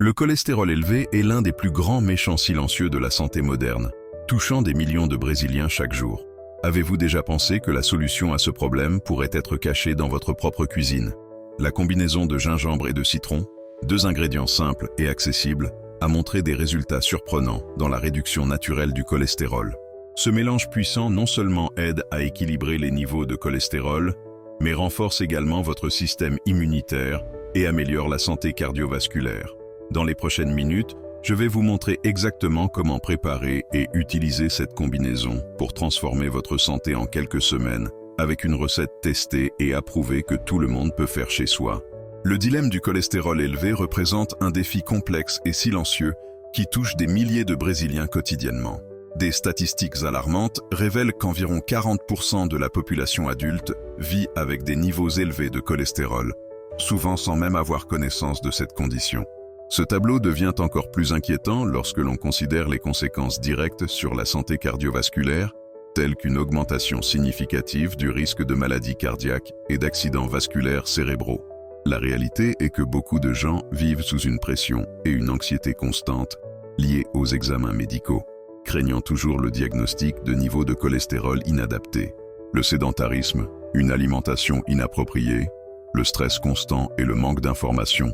Le cholestérol élevé est l'un des plus grands méchants silencieux de la santé moderne, touchant des millions de Brésiliens chaque jour. Avez-vous déjà pensé que la solution à ce problème pourrait être cachée dans votre propre cuisine? La combinaison de gingembre et de citron, deux ingrédients simples et accessibles, a montré des résultats surprenants dans la réduction naturelle du cholestérol. Ce mélange puissant non seulement aide à équilibrer les niveaux de cholestérol, mais renforce également votre système immunitaire et améliore la santé cardiovasculaire. Dans les prochaines minutes, je vais vous montrer exactement comment préparer et utiliser cette combinaison pour transformer votre santé en quelques semaines, avec une recette testée et approuvée que tout le monde peut faire chez soi. Le dilemme du cholestérol élevé représente un défi complexe et silencieux qui touche des milliers de Brésiliens quotidiennement. Des statistiques alarmantes révèlent qu'environ 40% de la population adulte vit avec des niveaux élevés de cholestérol, souvent sans même avoir connaissance de cette condition. Ce tableau devient encore plus inquiétant lorsque l'on considère les conséquences directes sur la santé cardiovasculaire, telles qu'une augmentation significative du risque de maladies cardiaques et d'accidents vasculaires cérébraux. La réalité est que beaucoup de gens vivent sous une pression et une anxiété constante liées aux examens médicaux, craignant toujours le diagnostic de niveau de cholestérol inadapté. Le sédentarisme, une alimentation inappropriée, le stress constant et le manque d'information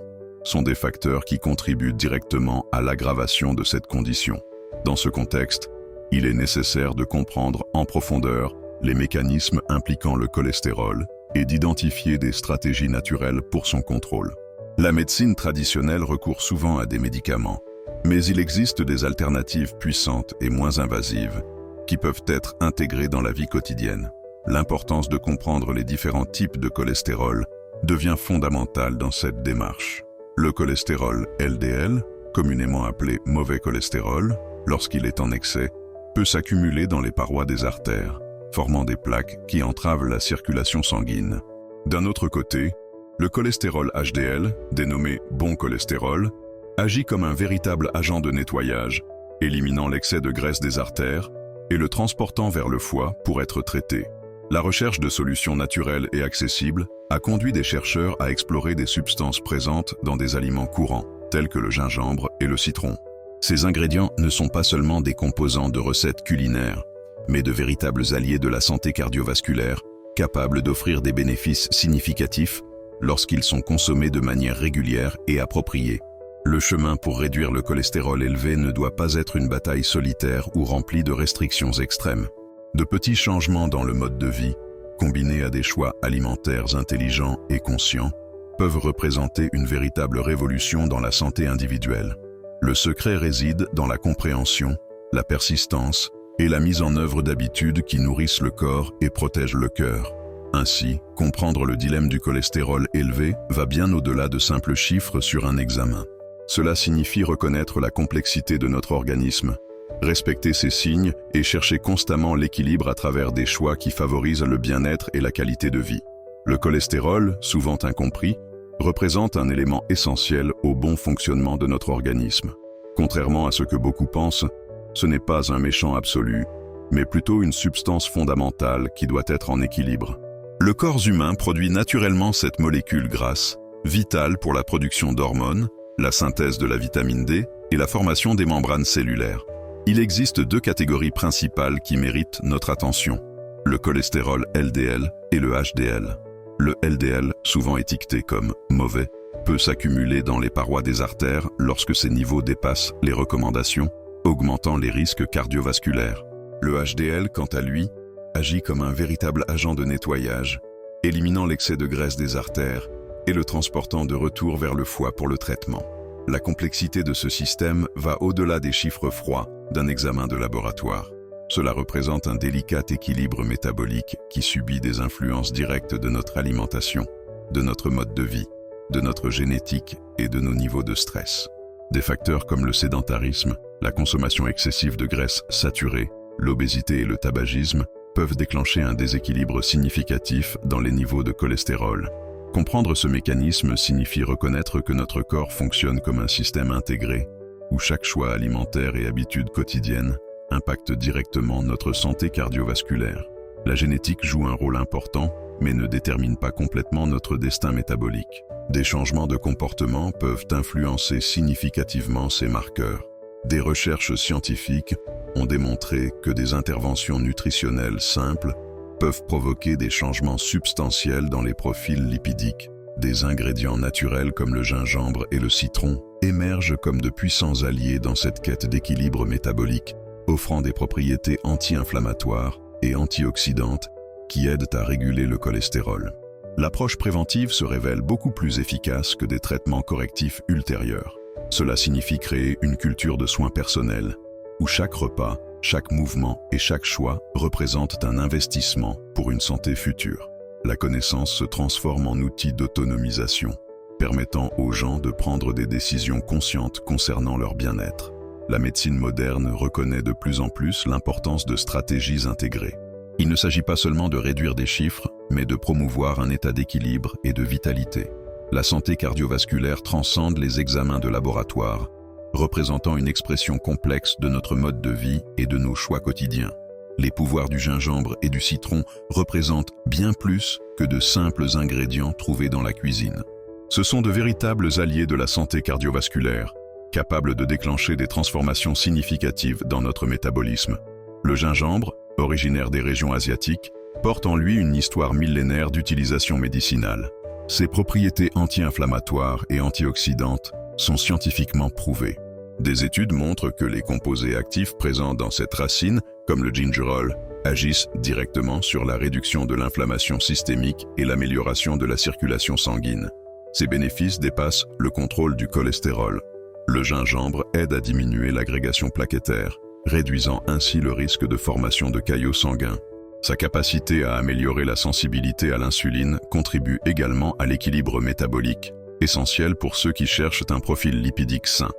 sont des facteurs qui contribuent directement à l'aggravation de cette condition. Dans ce contexte, il est nécessaire de comprendre en profondeur les mécanismes impliquant le cholestérol et d'identifier des stratégies naturelles pour son contrôle. La médecine traditionnelle recourt souvent à des médicaments, mais il existe des alternatives puissantes et moins invasives qui peuvent être intégrées dans la vie quotidienne. L'importance de comprendre les différents types de cholestérol devient fondamentale dans cette démarche. Le cholestérol LDL, communément appelé mauvais cholestérol, lorsqu'il est en excès, peut s'accumuler dans les parois des artères, formant des plaques qui entravent la circulation sanguine. D'un autre côté, le cholestérol HDL, dénommé bon cholestérol, agit comme un véritable agent de nettoyage, éliminant l'excès de graisse des artères et le transportant vers le foie pour être traité. La recherche de solutions naturelles et accessibles a conduit des chercheurs à explorer des substances présentes dans des aliments courants, tels que le gingembre et le citron. Ces ingrédients ne sont pas seulement des composants de recettes culinaires, mais de véritables alliés de la santé cardiovasculaire, capables d'offrir des bénéfices significatifs lorsqu'ils sont consommés de manière régulière et appropriée. Le chemin pour réduire le cholestérol élevé ne doit pas être une bataille solitaire ou remplie de restrictions extrêmes. De petits changements dans le mode de vie, combinés à des choix alimentaires intelligents et conscients, peuvent représenter une véritable révolution dans la santé individuelle. Le secret réside dans la compréhension, la persistance et la mise en œuvre d'habitudes qui nourrissent le corps et protègent le cœur. Ainsi, comprendre le dilemme du cholestérol élevé va bien au-delà de simples chiffres sur un examen. Cela signifie reconnaître la complexité de notre organisme, respecter ses signes et chercher constamment l'équilibre à travers des choix qui favorisent le bien-être et la qualité de vie. Le cholestérol, souvent incompris, représente un élément essentiel au bon fonctionnement de notre organisme. Contrairement à ce que beaucoup pensent, ce n'est pas un méchant absolu, mais plutôt une substance fondamentale qui doit être en équilibre. Le corps humain produit naturellement cette molécule grasse, vitale pour la production d'hormones, la synthèse de la vitamine D et la formation des membranes cellulaires. Il existe deux catégories principales qui méritent notre attention, le cholestérol LDL et le HDL. Le LDL, souvent étiqueté comme mauvais, peut s'accumuler dans les parois des artères lorsque ces niveaux dépassent les recommandations, augmentant les risques cardiovasculaires. Le HDL, quant à lui, agit comme un véritable agent de nettoyage, éliminant l'excès de graisse des artères et le transportant de retour vers le foie pour le traitement. La complexité de ce système va au-delà des chiffres froids d'un examen de laboratoire. Cela représente un délicat équilibre métabolique qui subit des influences directes de notre alimentation, de notre mode de vie, de notre génétique et de nos niveaux de stress. Des facteurs comme le sédentarisme, la consommation excessive de graisses saturées, l'obésité et le tabagisme peuvent déclencher un déséquilibre significatif dans les niveaux de cholestérol. Comprendre ce mécanisme signifie reconnaître que notre corps fonctionne comme un système intégré, où chaque choix alimentaire et habitude quotidienne impactent directement notre santé cardiovasculaire. La génétique joue un rôle important, mais ne déterminent pas complètement notre destin métabolique. Des changements de comportement peuvent influencer significativement ces marqueurs. Des recherches scientifiques ont démontré que des interventions nutritionnelles simples peuvent provoquer des changements substantiels dans les profils lipidiques. Des ingrédients naturels comme le gingembre et le citron émergent comme de puissants alliés dans cette quête d'équilibre métabolique, offrant des propriétés anti-inflammatoires et antioxydantes qui aident à réguler le cholestérol. L'approche préventive se révèle beaucoup plus efficace que des traitements correctifs ultérieurs. Cela signifie créer une culture de soins personnels, où chaque repas, chaque mouvement et chaque choix représentent un investissement pour une santé future. La connaissance se transforme en outil d'autonomisation, permettant aux gens de prendre des décisions conscientes concernant leur bien-être. La médecine moderne reconnaît de plus en plus l'importance de stratégies intégrées. Il ne s'agit pas seulement de réduire des chiffres, mais de promouvoir un état d'équilibre et de vitalité. La santé cardiovasculaire transcende les examens de laboratoire, représentant une expression complexe de notre mode de vie et de nos choix quotidiens. Les pouvoirs du gingembre et du citron représentent bien plus que de simples ingrédients trouvés dans la cuisine. Ce sont de véritables alliés de la santé cardiovasculaire, capables de déclencher des transformations significatives dans notre métabolisme. Le gingembre, originaire des régions asiatiques, porte en lui une histoire millénaire d'utilisation médicinale. Ses propriétés anti-inflammatoires et antioxydantes sont scientifiquement prouvées. Des études montrent que les composés actifs présents dans cette racine, comme le gingerol, agissent directement sur la réduction de l'inflammation systémique et l'amélioration de la circulation sanguine. Ces bénéfices dépassent le contrôle du cholestérol. Le gingembre aide à diminuer l'agrégation plaquettaire, réduisant ainsi le risque de formation de caillots sanguins. Sa capacité à améliorer la sensibilité à l'insuline contribue également à l'équilibre métabolique, essentiel pour ceux qui cherchent un profil lipidique sain.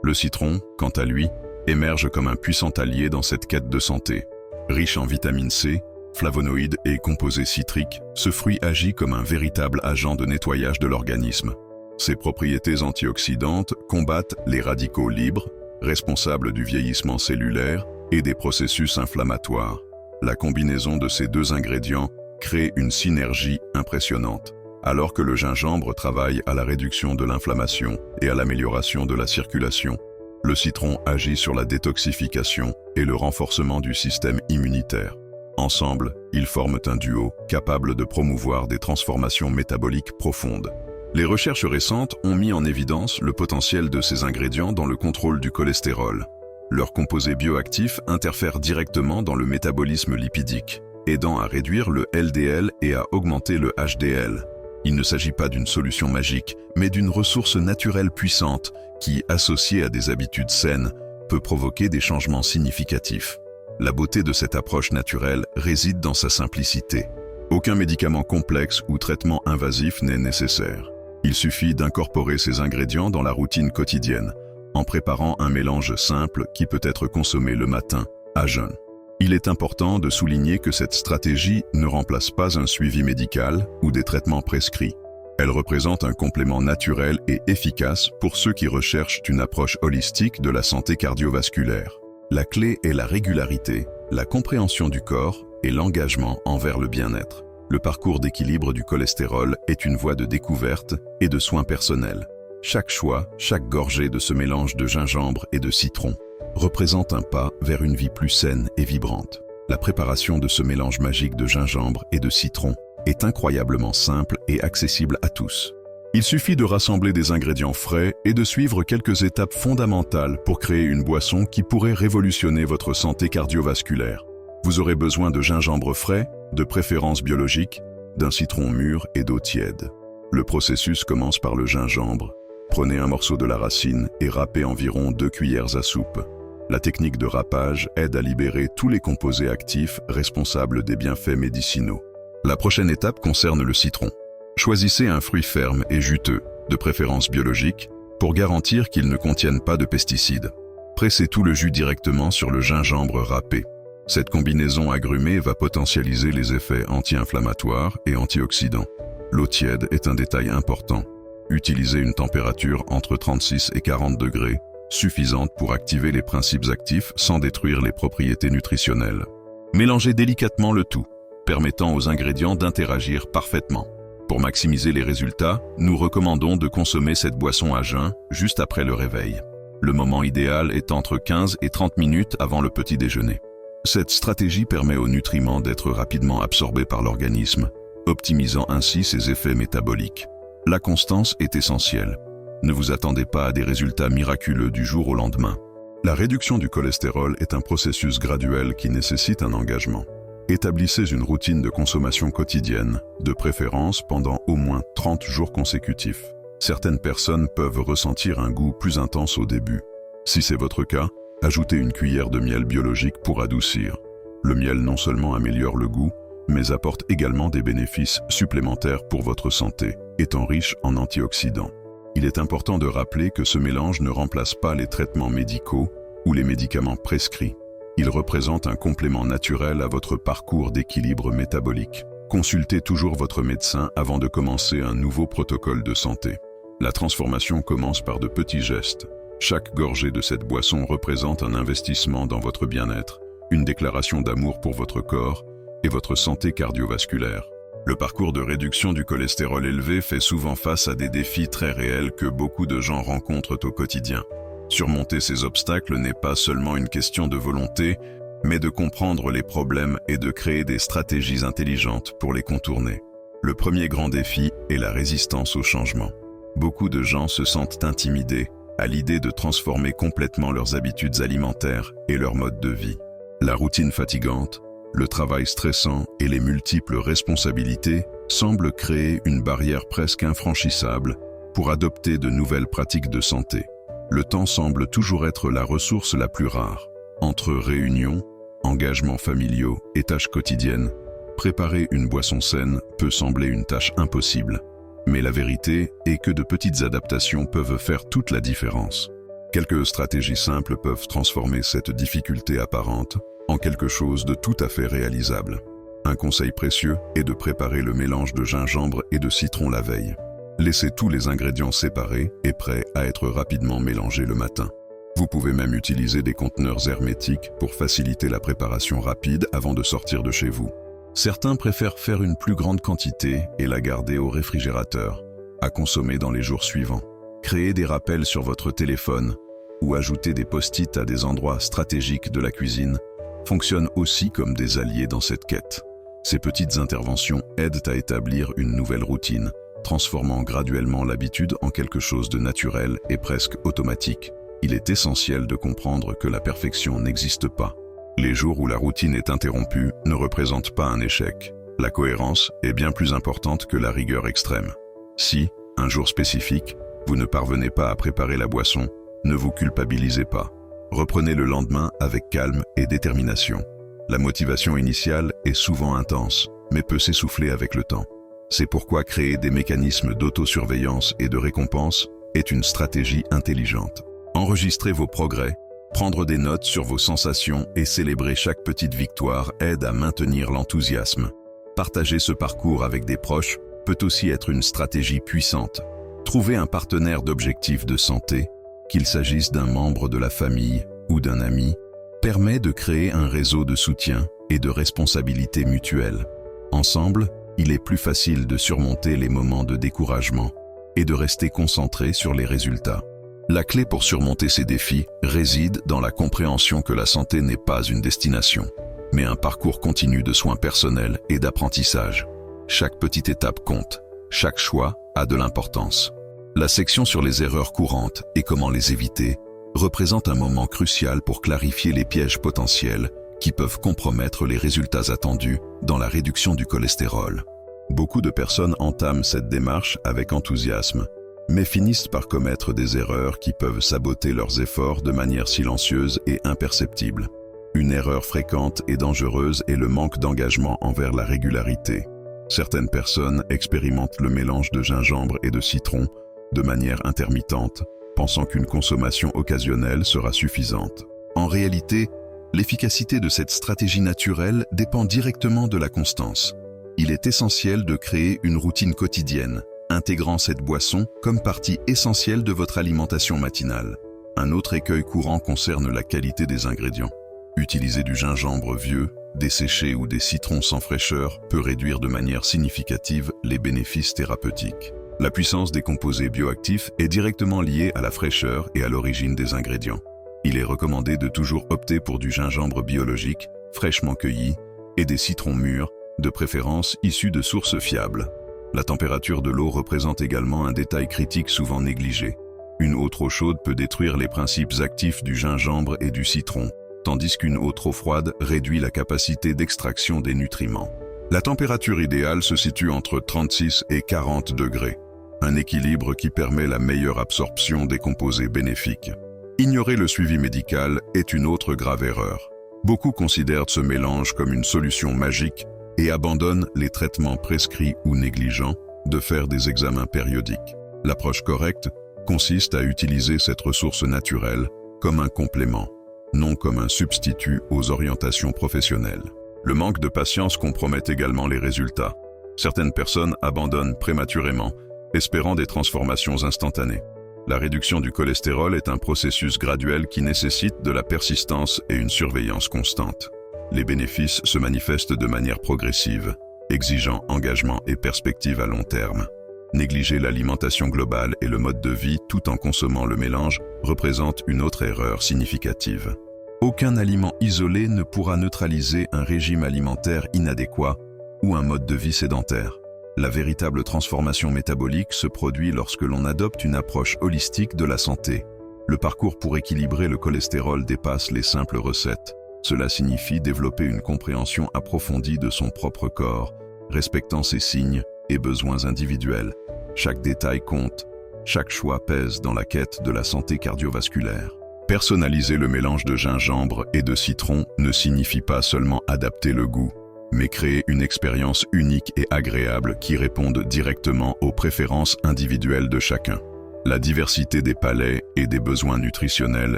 Le citron, quant à lui, émerge comme un puissant allié dans cette quête de santé. Riche en vitamine C, flavonoïdes et composés citriques, ce fruit agit comme un véritable agent de nettoyage de l'organisme. Ses propriétés antioxydantes combattent les radicaux libres, responsables du vieillissement cellulaire et des processus inflammatoires. La combinaison de ces deux ingrédients crée une synergie impressionnante. Alors que le gingembre travaille à la réduction de l'inflammation et à l'amélioration de la circulation, le citron agit sur la détoxification et le renforcement du système immunitaire. Ensemble, ils forment un duo capable de promouvoir des transformations métaboliques profondes. Les recherches récentes ont mis en évidence le potentiel de ces ingrédients dans le contrôle du cholestérol. Leurs composés bioactifs interfèrent directement dans le métabolisme lipidique, aidant à réduire le LDL et à augmenter le HDL. Il ne s'agit pas d'une solution magique, mais d'une ressource naturelle puissante qui, associée à des habitudes saines, peut provoquer des changements significatifs. La beauté de cette approche naturelle réside dans sa simplicité. Aucun médicament complexe ou traitement invasif n'est nécessaire. Il suffit d'incorporer ces ingrédients dans la routine quotidienne, en préparant un mélange simple qui peut être consommé le matin, à jeun. Il est important de souligner que cette stratégie ne remplace pas un suivi médical ou des traitements prescrits. Elle représente un complément naturel et efficace pour ceux qui recherchent une approche holistique de la santé cardiovasculaire. La clé est la régularité, la compréhension du corps et l'engagement envers le bien-être. Le parcours d'équilibre du cholestérol est une voie de découverte et de soins personnels. Chaque choix, chaque gorgée de ce mélange de gingembre et de citron représente un pas vers une vie plus saine et vibrante. La préparation de ce mélange magique de gingembre et de citron est incroyablement simple et accessible à tous. Il suffit de rassembler des ingrédients frais et de suivre quelques étapes fondamentales pour créer une boisson qui pourrait révolutionner votre santé cardiovasculaire. Vous aurez besoin de gingembre frais, de préférence biologique, d'un citron mûr et d'eau tiède. Le processus commence par le gingembre. Prenez un morceau de la racine et râpez environ 2 cuillères à soupe. La technique de râpage aide à libérer tous les composés actifs responsables des bienfaits médicinaux. La prochaine étape concerne le citron. Choisissez un fruit ferme et juteux, de préférence biologique, pour garantir qu'il ne contienne pas de pesticides. Pressez tout le jus directement sur le gingembre râpé. Cette combinaison agrumée va potentialiser les effets anti-inflammatoires et antioxydants. L'eau tiède est un détail important. Utilisez une température entre 36 et 40 degrés, suffisante pour activer les principes actifs sans détruire les propriétés nutritionnelles. Mélangez délicatement le tout. permettant aux ingrédients d'interagir parfaitement. Pour maximiser les résultats, nous recommandons de consommer cette boisson à jeun juste après le réveil. Le moment idéal est entre 15 et 30 minutes avant le petit déjeuner. Cette stratégie permet aux nutriments d'être rapidement absorbés par l'organisme, optimisant ainsi ses effets métaboliques. La constance est essentielle. Ne vous attendez pas à des résultats miraculeux du jour au lendemain. La réduction du cholestérol est un processus graduel qui nécessite un engagement. Établissez une routine de consommation quotidienne, de préférence pendant au moins 30 jours consécutifs. Certaines personnes peuvent ressentir un goût plus intense au début. Si c'est votre cas, ajoutez une cuillère de miel biologique pour adoucir. Le miel non seulement améliore le goût, mais apporte également des bénéfices supplémentaires pour votre santé, étant riche en antioxydants. Il est important de rappeler que ce mélange ne remplace pas les traitements médicaux ou les médicaments prescrits. Il représente un complément naturel à votre parcours d'équilibre métabolique. Consultez toujours votre médecin avant de commencer un nouveau protocole de santé. La transformation commence par de petits gestes. Chaque gorgée de cette boisson représente un investissement dans votre bien-être, une déclaration d'amour pour votre corps et votre santé cardiovasculaire. Le parcours de réduction du cholestérol élevé fait souvent face à des défis très réels que beaucoup de gens rencontrent au quotidien. Surmonter ces obstacles n'est pas seulement une question de volonté, mais de comprendre les problèmes et de créer des stratégies intelligentes pour les contourner. Le premier grand défi est la résistance au changement. Beaucoup de gens se sentent intimidés à l'idée de transformer complètement leurs habitudes alimentaires et leur mode de vie. La routine fatigante, le travail stressant et les multiples responsabilités semblent créer une barrière presque infranchissable pour adopter de nouvelles pratiques de santé. Le temps semble toujours être la ressource la plus rare. Entre réunions, engagements familiaux et tâches quotidiennes, préparer une boisson saine peut sembler une tâche impossible. Mais la vérité est que de petites adaptations peuvent faire toute la différence. Quelques stratégies simples peuvent transformer cette difficulté apparente en quelque chose de tout à fait réalisable. Un conseil précieux est de préparer le mélange de gingembre et de citron la veille. Laissez tous les ingrédients séparés et prêts à être rapidement mélangés le matin. Vous pouvez même utiliser des conteneurs hermétiques pour faciliter la préparation rapide avant de sortir de chez vous. Certains préfèrent faire une plus grande quantité et la garder au réfrigérateur, à consommer dans les jours suivants. Créez des rappels sur votre téléphone ou ajoutez des post-it à des endroits stratégiques de la cuisine fonctionnent aussi comme des alliés dans cette quête. Ces petites interventions aident à établir une nouvelle routine, transformant graduellement l'habitude en quelque chose de naturel et presque automatique. Il est essentiel de comprendre que la perfection n'existe pas. Les jours où la routine est interrompue ne représentent pas un échec. La cohérence est bien plus importante que la rigueur extrême. Si, un jour spécifique, vous ne parvenez pas à préparer la boisson, ne vous culpabilisez pas. Reprenez le lendemain avec calme et détermination. La motivation initiale est souvent intense, mais peut s'essouffler avec le temps. C'est pourquoi créer des mécanismes d'autosurveillance et de récompense est une stratégie intelligente. Enregistrez vos progrès, prendre des notes sur vos sensations et célébrer chaque petite victoire aide à maintenir l'enthousiasme. Partager ce parcours avec des proches peut aussi être une stratégie puissante. Trouvez un partenaire d'objectifs de santé, qu'il s'agisse d'un membre de la famille ou d'un ami, permet de créer un réseau de soutien et de responsabilité mutuelle. Ensemble, il est plus facile de surmonter les moments de découragement et de rester concentré sur les résultats. La clé pour surmonter ces défis réside dans la compréhension que la santé n'est pas une destination, mais un parcours continu de soins personnels et d'apprentissage. Chaque petite étape compte, chaque choix a de l'importance. La section sur les erreurs courantes et comment les éviter représente un moment crucial pour clarifier les pièges potentiels qui peuvent compromettre les résultats attendus dans la réduction du cholestérol. Beaucoup de personnes entament cette démarche avec enthousiasme, mais finissent par commettre des erreurs qui peuvent saboter leurs efforts de manière silencieuse et imperceptible. Une erreur fréquente et dangereuse est le manque d'engagement envers la régularité. Certaines personnes expérimentent le mélange de gingembre et de citron de manière intermittente, pensant qu'une consommation occasionnelle sera suffisante. En réalité, l'efficacité de cette stratégie naturelle dépend directement de la constance. Il est essentiel de créer une routine quotidienne, intégrant cette boisson comme partie essentielle de votre alimentation matinale. Un autre écueil courant concerne la qualité des ingrédients. Utiliser du gingembre vieux desséchés ou des citrons sans fraîcheur peut réduire de manière significative les bénéfices thérapeutiques. La puissance des composés bioactifs est directement liée à la fraîcheur et à l'origine des ingrédients. Il est recommandé de toujours opter pour du gingembre biologique, fraîchement cueilli, et des citrons mûrs, de préférence issus de sources fiables. La température de l'eau représente également un détail critique souvent négligé. Une eau trop chaude peut détruire les principes actifs du gingembre et du citron, tandis qu'une eau trop froide réduit la capacité d'extraction des nutriments. La température idéale se situe entre 36 et 40 degrés, un équilibre qui permet la meilleure absorption des composés bénéfiques. Ignorer le suivi médical est une autre grave erreur. Beaucoup considèrent ce mélange comme une solution magique et abandonnent les traitements prescrits ou négligents de faire des examens périodiques. L'approche correcte consiste à utiliser cette ressource naturelle comme un complément, non comme un substitut aux orientations professionnelles. Le manque de patience compromet également les résultats. Certaines personnes abandonnent prématurément, espérant des transformations instantanées. La réduction du cholestérol est un processus graduel qui nécessite de la persistance et une surveillance constante. Les bénéfices se manifestent de manière progressive, exigeant engagement et perspective à long terme. Négliger l'alimentation globale et le mode de vie tout en consommant le mélange représente une autre erreur significative. Aucun aliment isolé ne pourra neutraliser un régime alimentaire inadéquat ou un mode de vie sédentaire. La véritable transformation métabolique se produit lorsque l'on adopte une approche holistique de la santé. Le parcours pour équilibrer le cholestérol dépasse les simples recettes. Cela signifie développer une compréhension approfondie de son propre corps, respectant ses signes et besoins individuels. Chaque détail compte, chaque choix pèse dans la quête de la santé cardiovasculaire. Personnaliser le mélange de gingembre et de citron ne signifie pas seulement adapter le goût, mais créer une expérience unique et agréable qui réponde directement aux préférences individuelles de chacun. La diversité des palais et des besoins nutritionnels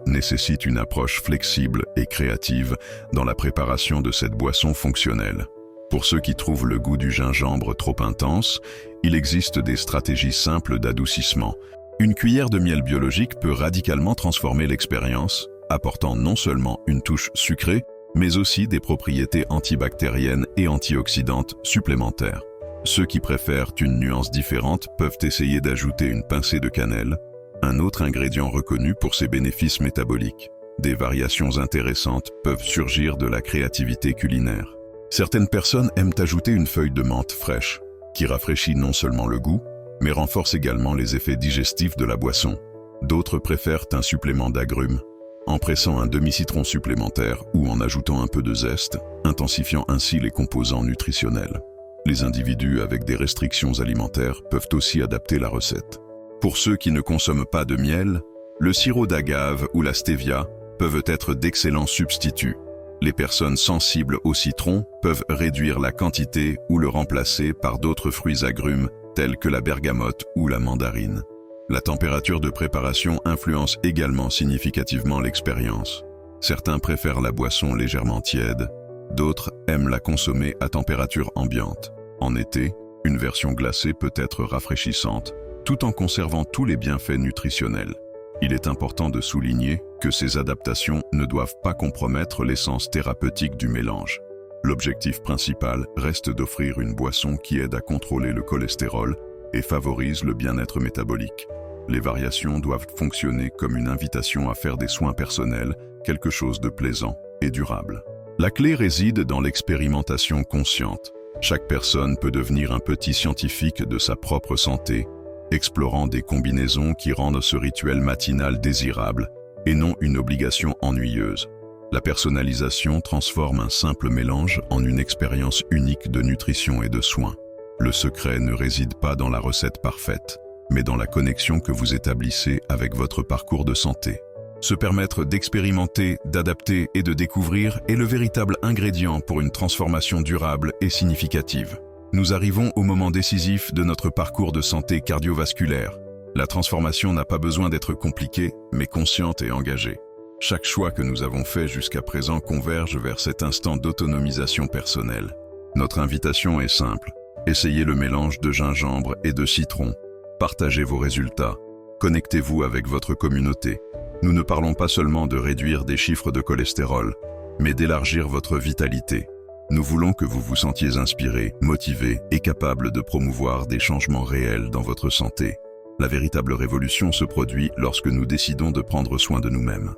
nécessite une approche flexible et créative dans la préparation de cette boisson fonctionnelle. Pour ceux qui trouvent le goût du gingembre trop intense, il existe des stratégies simples d'adoucissement. Une cuillère de miel biologique peut radicalement transformer l'expérience, apportant non seulement une touche sucrée, mais aussi des propriétés antibactériennes et antioxydantes supplémentaires. Ceux qui préfèrent une nuance différente peuvent essayer d'ajouter une pincée de cannelle, un autre ingrédient reconnu pour ses bénéfices métaboliques. Des variations intéressantes peuvent surgir de la créativité culinaire. Certaines personnes aiment ajouter une feuille de menthe fraîche, qui rafraîchit non seulement le goût, mais renforce également les effets digestifs de la boisson. D'autres préfèrent un supplément d'agrumes, en pressant un demi-citron supplémentaire ou en ajoutant un peu de zeste, intensifiant ainsi les composants nutritionnels. Les individus avec des restrictions alimentaires peuvent aussi adapter la recette. Pour ceux qui ne consomment pas de miel, le sirop d'agave ou la stevia peuvent être d'excellents substituts. Les personnes sensibles au citron peuvent réduire la quantité ou le remplacer par d'autres fruits agrumes tels que la bergamote ou la mandarine. La température de préparation influence également significativement l'expérience. Certains préfèrent la boisson légèrement tiède, d'autres aiment la consommer à température ambiante. En été, une version glacée peut être rafraîchissante, tout en conservant tous les bienfaits nutritionnels. Il est important de souligner que ces adaptations ne doivent pas compromettre l'essence thérapeutique du mélange. L'objectif principal reste d'offrir une boisson qui aide à contrôler le cholestérol et favorise le bien-être métabolique. Les variations doivent fonctionner comme une invitation à faire des soins personnels, quelque chose de plaisant et durable. La clé réside dans l'expérimentation consciente. Chaque personne peut devenir un petit scientifique de sa propre santé, explorant des combinaisons qui rendent ce rituel matinal désirable et non une obligation ennuyeuse. La personnalisation transforme un simple mélange en une expérience unique de nutrition et de soins. Le secret ne réside pas dans la recette parfaite, mais dans la connexion que vous établissez avec votre parcours de santé. Se permettre d'expérimenter, d'adapter et de découvrir est le véritable ingrédient pour une transformation durable et significative. Nous arrivons au moment décisif de notre parcours de santé cardiovasculaire. La transformation n'a pas besoin d'être compliquée, mais consciente et engagée. Chaque choix que nous avons fait jusqu'à présent converge vers cet instant d'autonomisation personnelle. Notre invitation est simple. Essayez le mélange de gingembre et de citron. Partagez vos résultats. Connectez-vous avec votre communauté. Nous ne parlons pas seulement de réduire des chiffres de cholestérol, mais d'élargir votre vitalité. Nous voulons que vous vous sentiez inspiré, motivé et capable de promouvoir des changements réels dans votre santé. La véritable révolution se produit lorsque nous décidons de prendre soin de nous-mêmes.